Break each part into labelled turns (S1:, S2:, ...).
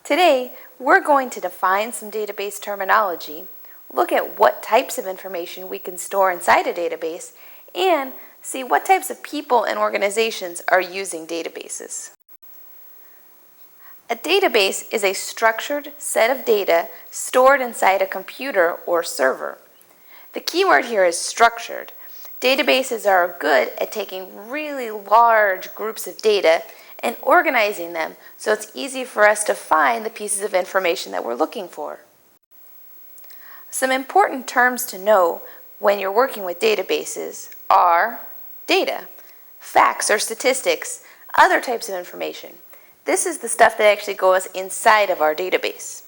S1: Today, we're going to define some database terminology, look at what types of information we can store inside a database, and see what types of people and organizations are using databases. A database is a structured set of data stored inside a computer or server. The key word here is structured. Databases are good at taking really large groups of data and organizing them so it's easy for us to find the pieces of information that we're looking for. Some important terms to know when you're working with databases are data, facts or statistics, other types of information. This is the stuff that actually goes inside of our database.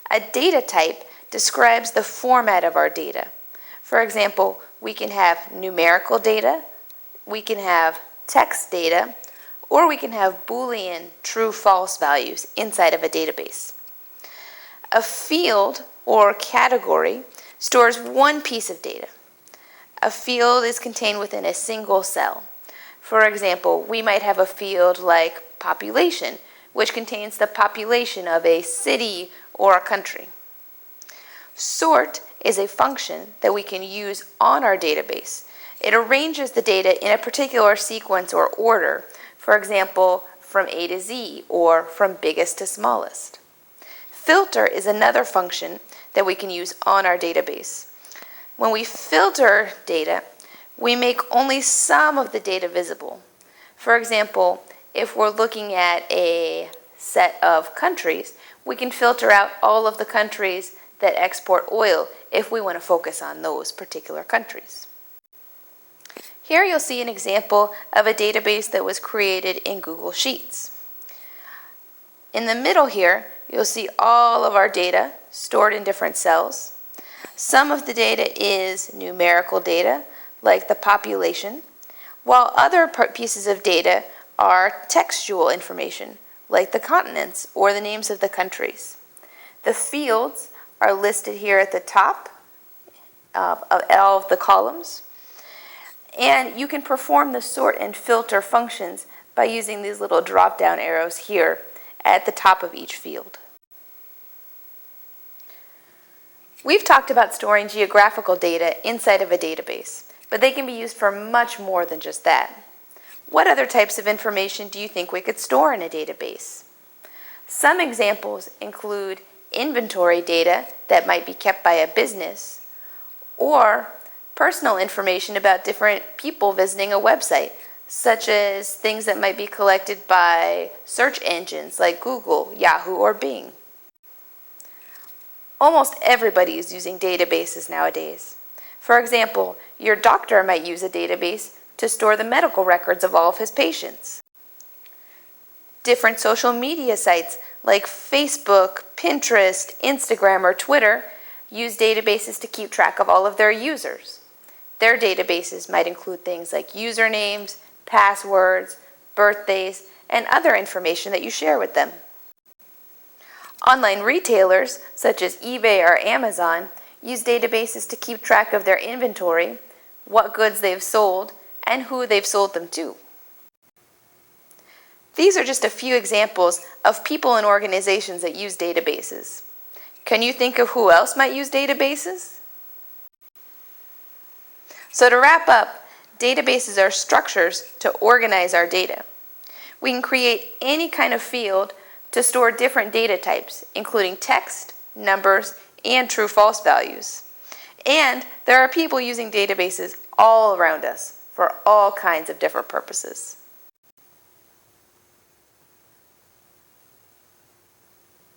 S1: A data type describes the format of our data. For example, we can have numerical data, we can have text data, or we can have Boolean true-false values inside of a database. A field or category stores one piece of data. A field is contained within a single cell. For example, we might have a field like population, which contains the population of a city or a country. Sort is a function that we can use on our database. It arranges the data in a particular sequence or order, for example, from A to Z or from biggest to smallest. Filter is another function that we can use on our database. When we filter data, we make only some of the data visible. For example, if we're looking at a set of countries, we can filter out all of the countries that export oil if we want to focus on those particular countries. Here you'll see an example of a database that was created in Google Sheets. In the middle here, you'll see all of our data stored in different cells. Some of the data is numerical data, like the population, while other pieces of data are textual information, like the continents or the names of the countries. The fields are listed here at the top of all of the columns. And you can perform the sort and filter functions by using these little drop-down arrows here at the top of each field. We've talked about storing geographical data inside of a database, but they can be used for much more than just that. What other types of information do you think we could store in a database? Some examples include inventory data that might be kept by a business, or personal information about different people visiting a website, such as things that might be collected by search engines like Google, Yahoo, or Bing. Almost everybody is using databases nowadays. For example, your doctor might use a database to store the medical records of all of his patients. Different social media sites like Facebook, Pinterest, Instagram, or Twitter use databases to keep track of all of their users. Their databases might include things like usernames, passwords, birthdays, and other information that you share with them. Online retailers, such as eBay or Amazon, use databases to keep track of their inventory, what goods they've sold, and who they've sold them to. These are just a few examples of people and organizations that use databases. Can you think of who else might use databases? So to wrap up, databases are structures to organize our data. We can create any kind of field to store different data types, including text, numbers, and true-false values. And there are people using databases all around us for all kinds of different purposes.